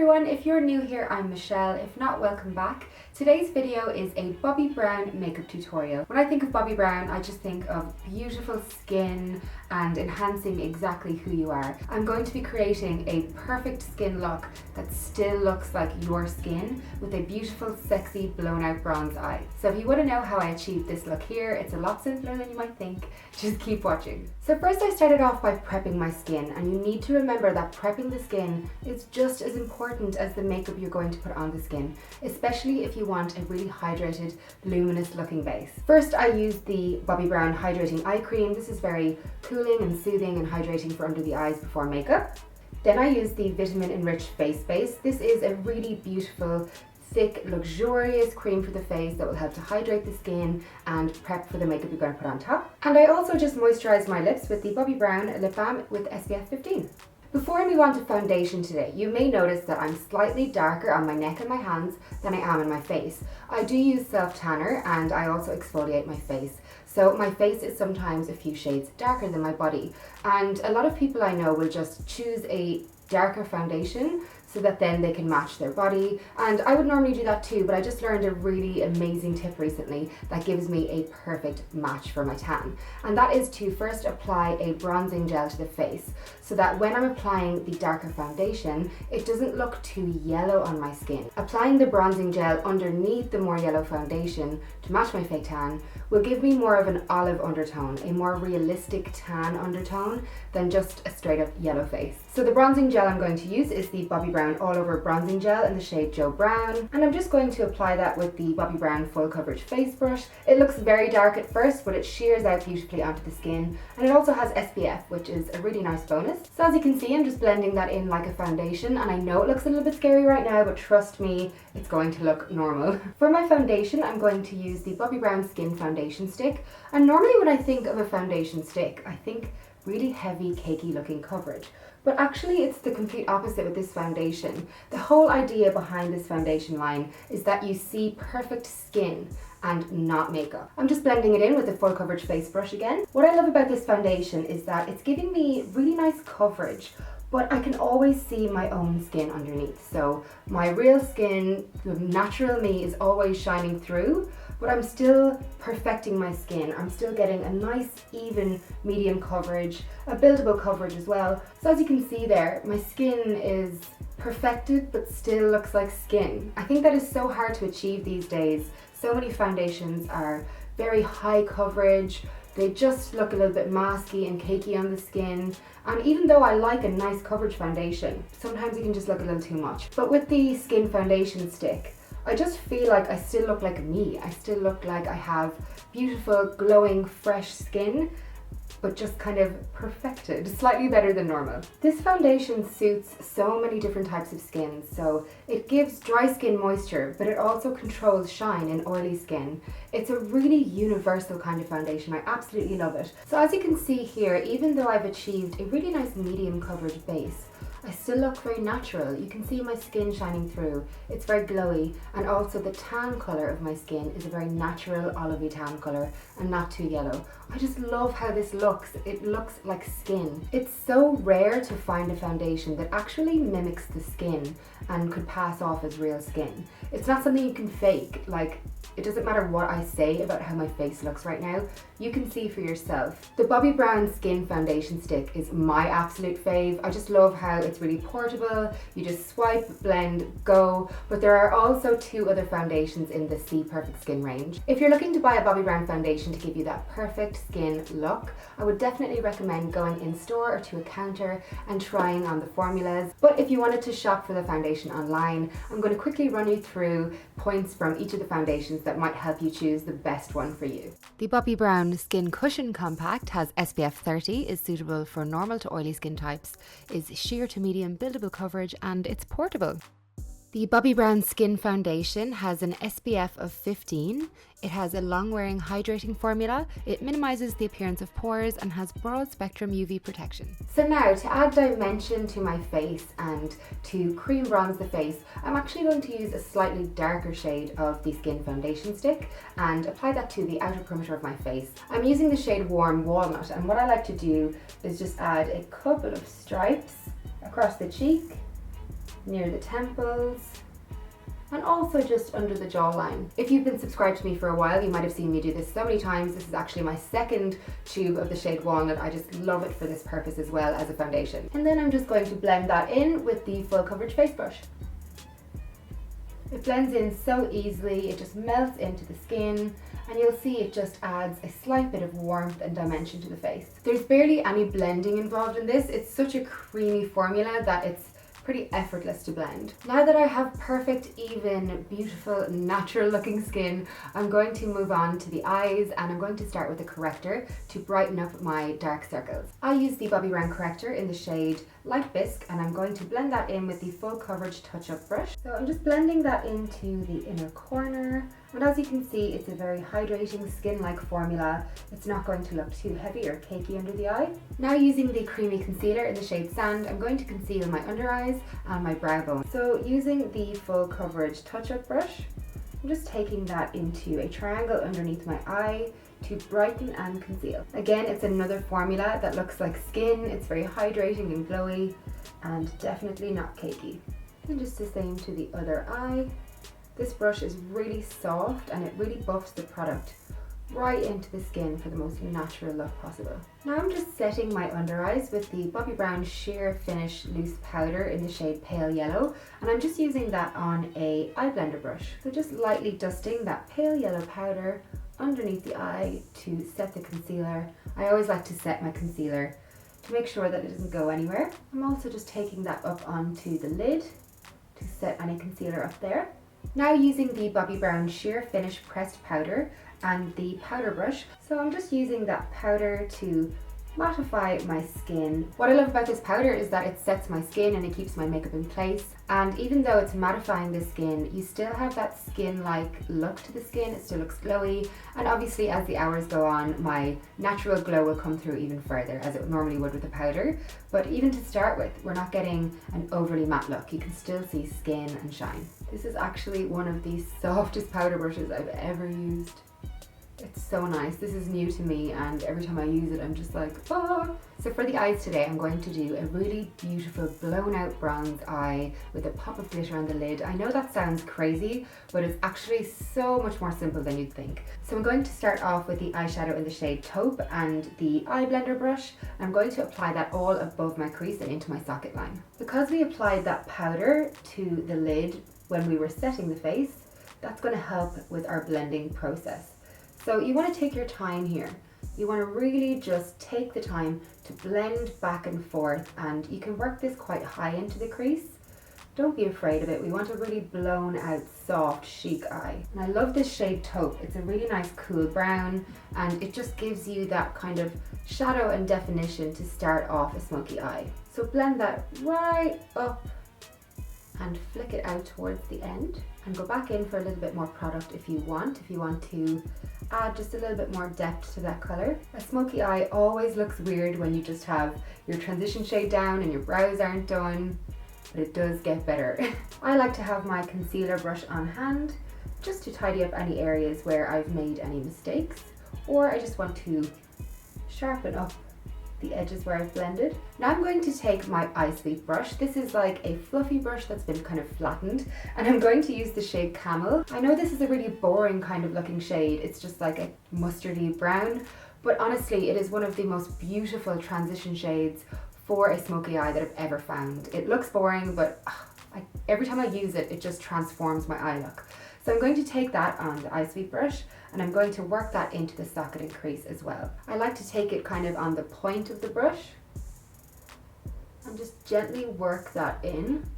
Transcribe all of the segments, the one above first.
everyone, if you're new here, I'm Michelle. If not, welcome back. Today's video is a Bobbi Brown makeup tutorial. When I think of Bobbi Brown, I just think of beautiful skin and enhancing exactly who you are. I'm going to be creating a perfect skin look that still looks like your skin with a beautiful, sexy, blown out bronze eye. So if you want to know how I achieved this look here, it's a lot simpler than you might think. Just keep watching. So first I started off by prepping my skin, and you need to remember that prepping the skin is just as important as the makeup you're going to put on the skin, especially if you want a really hydrated, luminous looking base. First I used the Bobbi Brown Hydrating Eye Cream. This is very cooling and soothing and hydrating for under the eyes before makeup. Then I used the Vitamin Enriched Face Base. This is a really beautiful, thick, luxurious cream for the face that will help to hydrate the skin and prep for the makeup you're going to put on top. And I also just moisturised my lips with the Bobbi Brown Lip Balm with SPF 15. Before I move on to foundation today, you may notice that I'm slightly darker on my neck and my hands than I am in my face. I do use self-tanner and I also exfoliate my face. So my face is sometimes a few shades darker than my body. And a lot of people I know will just choose a darker foundation so that then they can match their body. And I would normally do that too, but I just learned a really amazing tip recently that gives me a perfect match for my tan. And that is to first apply a bronzing gel to the face so that when I'm applying the darker foundation, it doesn't look too yellow on my skin. Applying the bronzing gel underneath the more yellow foundation to match my fake tan will give me more of an olive undertone, a more realistic tan undertone than just a straight up yellow face. So the bronzing gel I'm going to use is the Bobbi Brown All Over Bronzing Gel in the shade Joe Brown, and I'm just going to apply that with the Bobbi Brown Full Coverage Face Brush. It looks very dark at first, but it shears out beautifully onto the skin, and it also has SPF, which is a really nice bonus. So as you can see, I'm just blending that in like a foundation, and I know it looks a little bit scary right now, but trust me, it's going to look normal. For my foundation, I'm going to use the Bobbi Brown Skin Foundation Stick, and normally when I think of a foundation stick, I think really heavy, cakey looking coverage. But actually it's the complete opposite with this foundation. The whole idea behind this foundation line is that you see perfect skin and not makeup. I'm just blending it in with the Full Coverage Face Brush again. What I love about this foundation is that it's giving me really nice coverage, but I can always see my own skin underneath. So my real skin, the natural me, is always shining through, but I'm still perfecting my skin. I'm still getting a nice, even, medium coverage, a buildable coverage as well. So as you can see there, my skin is perfected, but still looks like skin. I think that is so hard to achieve these days. So many foundations are very high coverage. They just look a little bit masky and cakey on the skin. And even though I like a nice coverage foundation, sometimes it can just look a little too much. But with the Skin Foundation Stick, I just feel like I still look like me. I still look like I have beautiful, glowing, fresh skin, but just kind of perfected, slightly better than normal. This foundation suits so many different types of skin. So it gives dry skin moisture, but it also controls shine in oily skin. It's a really universal kind of foundation. I absolutely love it. So as you can see here, even though I've achieved a really nice medium coverage base, I still look very natural. You can see my skin shining through. It's very glowy, and also the tan colour of my skin is a very natural olivey tan colour and not too yellow. I just love how this looks. It looks like skin. It's so rare to find a foundation that actually mimics the skin and could pass off as real skin. It's not something you can fake. Like, it doesn't matter what I say about how my face looks right now, you can see for yourself. The Bobbi Brown Skin Foundation Stick is my absolute fave. I just love how it's really portable. You just swipe, blend, go. But there are also two other foundations in the C Perfect Skin range. If you're looking to buy a Bobbi Brown foundation to give you that perfect skin look, I would definitely recommend going in store or to a counter and trying on the formulas. But if you wanted to shop for the foundation online, I'm going to quickly run you through points from each of the foundations that might help you choose the best one for you. The Bobbi Brown Skin Cushion Compact has SPF 30, is suitable for normal to oily skin types, is sheer to medium buildable coverage, and it's portable. The Bobbi Brown Skin Foundation has an SPF of 15. It has a long-wearing hydrating formula. It minimises the appearance of pores and has broad spectrum UV protection. So now, to add dimension to my face and to cream bronze the face, I'm actually going to use a slightly darker shade of the Skin Foundation Stick and apply that to the outer perimeter of my face. I'm using the shade Warm Walnut, and what I like to do is just add a couple of stripes across the cheek near the temples, and also just under the jawline. If you've been subscribed to me for a while, you might have seen me do this so many times. This is actually my second tube of the shade Walnut. I just love it for this purpose as well as a foundation. And then I'm just going to blend that in with the full coverage face brush. It blends in so easily, it just melts into the skin, and you'll see it just adds a slight bit of warmth and dimension to the face. There's barely any blending involved in this. It's such a creamy formula that it's pretty effortless to blend. Now that I have perfect, even, beautiful, natural looking skin, I'm going to move on to the eyes, and I'm going to start with a corrector to brighten up my dark circles. I use the Bobbi Brown corrector in the shade Light Bisque, and I'm going to blend that in with the full coverage touch-up brush. So I'm just blending that into the inner corner, and as you can see, it's a very hydrating, skin-like formula. It's not going to look too heavy or cakey under the eye. Now, using the creamy concealer in the shade Sand, I'm going to conceal my under eyes and my brow bone. So using the full coverage touch-up brush, I'm just taking that into a triangle underneath my eye to brighten and conceal. Again, it's another formula that looks like skin. It's very hydrating and glowy, and definitely not cakey. And just the same to the other eye. This brush is really soft and it really buffs the product right into the skin for the most natural look possible. Now I'm just setting my under eyes with the Bobbi Brown Sheer Finish Loose Powder in the shade Pale Yellow, and I'm just using that on a eye blender brush. So just lightly dusting that pale yellow powder underneath the eye to set the concealer. I always like to set my concealer to make sure that it doesn't go anywhere. I'm also just taking that up onto the lid to set any concealer up there. Now using the Bobbi Brown Sheer Finish Pressed Powder and the powder brush. So I'm just using that powder to mattify my skin. What I love about this powder is that it sets my skin and it keeps my makeup in place. And even though it's mattifying the skin, you still have that skin-like look to the skin. It still looks glowy. And obviously as the hours go on, my natural glow will come through even further, as it normally would with the powder. But even to start with, we're not getting an overly matte look. You can still see skin and shine. This is actually one of the softest powder brushes I've ever used. It's so nice. This is new to me, and every time I use it I'm just like, oh. So for the eyes today, I'm going to do a really beautiful blown out bronze eye with a pop of glitter on the lid. I know that sounds crazy, but it's actually so much more simple than you'd think. So I'm going to start off with the eyeshadow in the shade Taupe and the eye blender brush. I'm going to apply that all above my crease and into my socket line. Because we applied that powder to the lid when we were setting the face, that's going to help with our blending process. So you want to take your time here. You want to really just take the time to blend back and forth, and you can work this quite high into the crease. Don't be afraid of it. We want a really blown out, soft, chic eye. And I love this shade Taupe. It's a really nice cool brown, and it just gives you that kind of shadow and definition to start off a smoky eye. So blend that right up and flick it out towards the end, and go back in for a little bit more product if you want to add just a little bit more depth to that color. A smoky eye always looks weird when you just have your transition shade down and your brows aren't done, but it does get better. I like to have my concealer brush on hand just to tidy up any areas where I've made any mistakes, or I just want to sharpen up the edges where I've blended. Now I'm going to take my eye sweep brush. This is like a fluffy brush that's been kind of flattened, and I'm going to use the shade Camel. I know this is a really boring kind of looking shade. It's just like a mustardy brown, but honestly it is one of the most beautiful transition shades for a smoky eye that I've ever found. It looks boring, but every time I use it, it just transforms my eye look. So I'm going to take that on the eye sweep brush, and I'm going to work that into the socket and crease as well. I like to take it kind of on the point of the brush and just gently work that in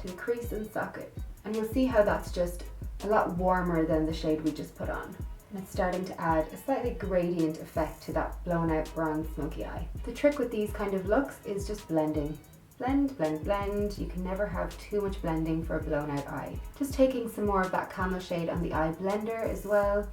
to the crease and socket. And you'll see how that's just a lot warmer than the shade we just put on. And it's starting to add a slightly gradient effect to that blown out bronze smoky eye. The trick with these kind of looks is just blending. Blend, blend, blend. You can never have too much blending for a blown out eye. Just taking some more of that Camel shade on the eye blender as well.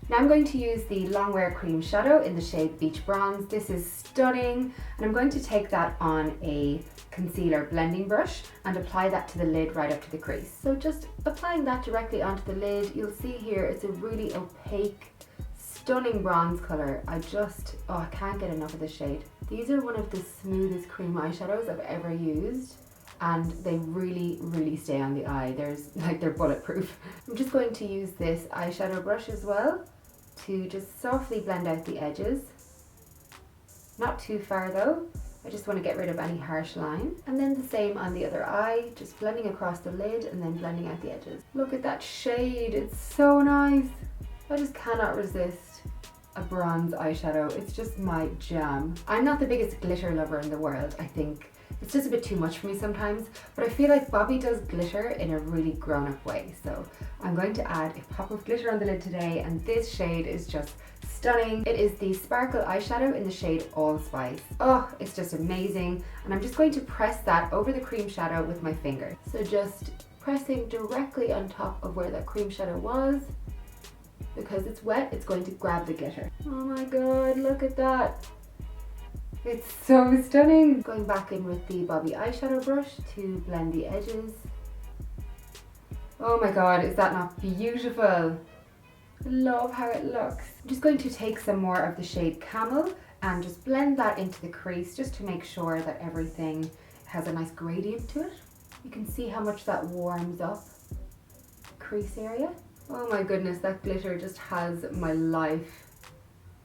Now I'm going to use the Longwear Cream Shadow in the shade Beach Bronze. This is stunning, and I'm going to take that on a concealer blending brush and apply that to the lid right up to the crease. So just applying that directly onto the lid, you'll see here it's a really opaque, stunning bronze color. I can't get enough of this shade. These are one of the smoothest cream eyeshadows I've ever used, and they really stay on the eye. They're bulletproof. I'm just going to use this eyeshadow brush as well to just softly blend out the edges. Not too far though. I just want to get rid of any harsh line. And then the same on the other eye, just blending across the lid and then blending out the edges. Look at that shade, it's so nice. I just cannot resist a bronze eyeshadow. It's just my jam. I'm not the biggest glitter lover in the world. I think it's just a bit too much for me sometimes, but I feel like Bobbi does glitter in a really grown-up way. So I'm going to add a pop of glitter on the lid today, and this shade is just stunning. It is the Sparkle eyeshadow in the shade Allspice. Oh, it's just amazing. And I'm just going to press that over the cream shadow with my finger. So just pressing directly on top of where that cream shadow was. Because it's wet, it's going to grab the glitter. Oh my god, look at that. It's so stunning. Going back in with the Bobbi eyeshadow brush to blend the edges. Oh my god, is that not beautiful? I love how it looks. I'm just going to take some more of the shade Camel and just blend that into the crease just to make sure that everything has a nice gradient to it. You can see how much that warms up the crease area. Oh my goodness, that glitter just has my life.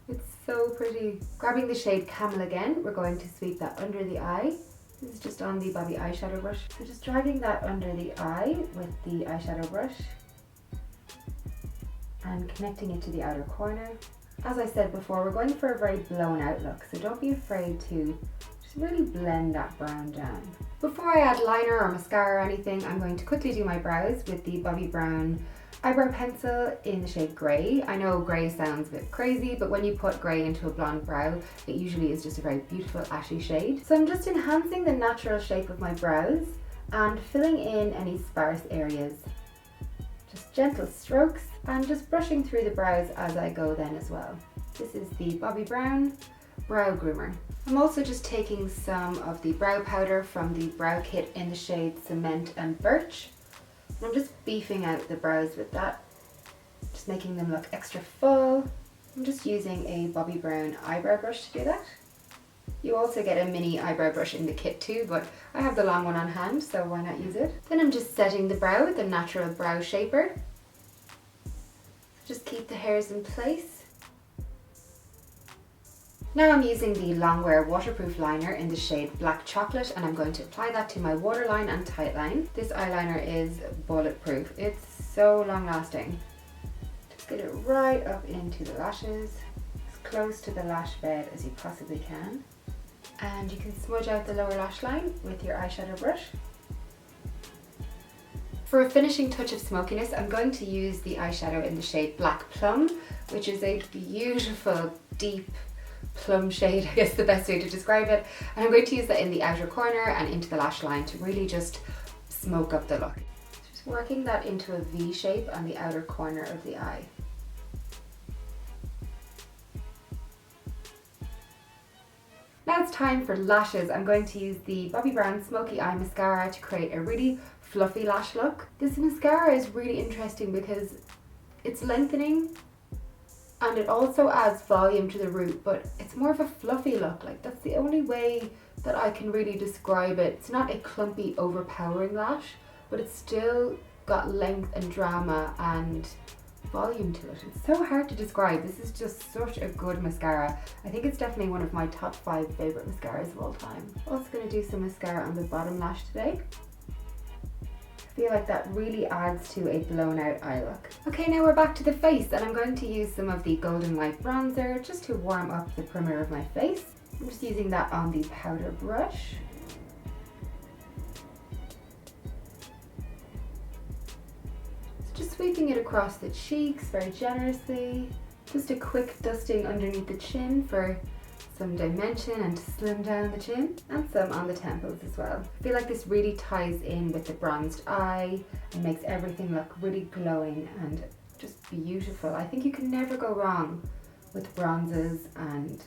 It's so pretty. Grabbing the shade Camel again, we're going to sweep that under the eye. This is just on the Bobbi eyeshadow brush. So just dragging that under the eye with the eyeshadow brush and connecting it to the outer corner. As I said before, we're going for a very blown out look, so don't be afraid to just really blend that brown down. Before I add liner or mascara or anything, I'm going to quickly do my brows with the Bobbi Brown eyebrow pencil in the shade grey. I know grey sounds a bit crazy, but when you put grey into a blonde brow, it usually is just a very beautiful ashy shade. So I'm just enhancing the natural shape of my brows and filling in any sparse areas. Just gentle strokes and just brushing through the brows as I go then as well. This is the Bobbi Brown Brow Groomer. I'm also just taking some of the brow powder from the brow kit in the shade Cement and Birch. And I'm just beefing out the brows with that, just making them look extra full. I'm just using a Bobbi Brown eyebrow brush to do that. You also get a mini eyebrow brush in the kit too, but I have the long one on hand, so why not use it? Then I'm just setting the brow with the natural brow shaper. Just keep the hairs in place. Now I'm using the Longwear waterproof liner in the shade Black Chocolate, and I'm going to apply that to my waterline and tightline. This eyeliner is bulletproof. It's so long lasting. Just get it right up into the lashes, as close to the lash bed as you possibly can. And you can smudge out the lower lash line with your eyeshadow brush. For a finishing touch of smokiness, I'm going to use the eyeshadow in the shade Black Plum, which is a beautiful, deep plum shade, I guess the best way to describe it. And I'm going to use that in the outer corner and into the lash line to really just smoke up the look. Just working that into a V shape on the outer corner of the eye. Now it's time for lashes. I'm going to use the Bobbi Brown Smoky Eye Mascara to create a really fluffy lash look. This mascara is really interesting because it's lengthening and it also adds volume to the root, but it's more of a fluffy look. Like, that's the only way that I can really describe it. It's not a clumpy, overpowering lash, but it's still got length and drama and volume to it. It's so hard to describe. This is just such a good mascara. I think it's definitely one of my top 5 favorite mascaras of all time. Also going to do some mascara on the bottom lash today. I feel like that really adds to a blown out eye look. Okay, now we're back to the face, and I'm going to use some of the Golden Light bronzer just to warm up the perimeter of my face. I'm just using that on the powder brush. Just sweeping it across the cheeks very generously. Just a quick dusting underneath the chin for some dimension and to slim down the chin, and some on the temples as well. I feel like this really ties in with the bronzed eye and makes everything look really glowing and just beautiful. I think you can never go wrong with bronzes and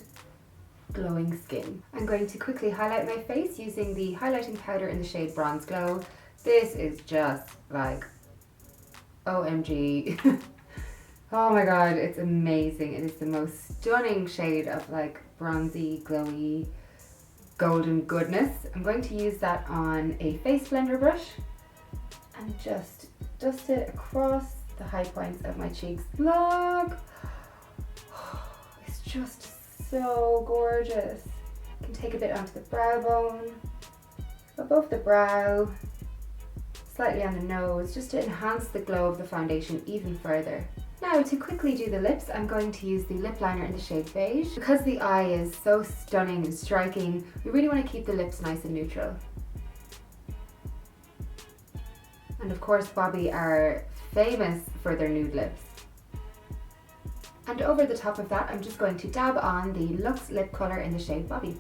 glowing skin. I'm going to quickly highlight my face using the highlighting powder in the shade Bronze Glow. This is just like OMG. Oh my god, it's amazing. It is the most stunning shade of like bronzy, glowy golden goodness. I'm going to use that on a face blender brush and just dust it across the high points of my cheeks. Look! It's just so gorgeous. You can take a bit onto the brow bone, above the brow, slightly on the nose, just to enhance the glow of the foundation even further. Now, to quickly do the lips, I'm going to use the lip liner in the shade Beige. Because the eye is so stunning and striking, we really want to keep the lips nice and neutral. And of course, Bobbi are famous for their nude lips. And over the top of that, I'm just going to dab on the LUXE lip colour in the shade Bobbi.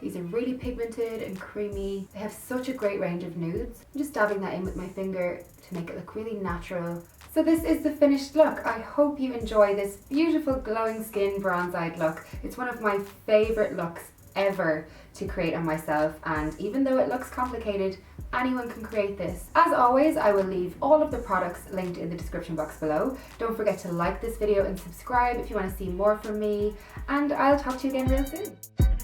These are really pigmented and creamy. They have such a great range of nudes. I'm just dabbing that in with my finger to make it look really natural. So this is the finished look. I hope you enjoy this beautiful glowing skin bronze-eyed look. It's one of my favourite looks ever to create on myself, and even though it looks complicated, anyone can create this. As always, I will leave all of the products linked in the description box below. Don't forget to like this video and subscribe if you want to see more from me, and I'll talk to you again real soon.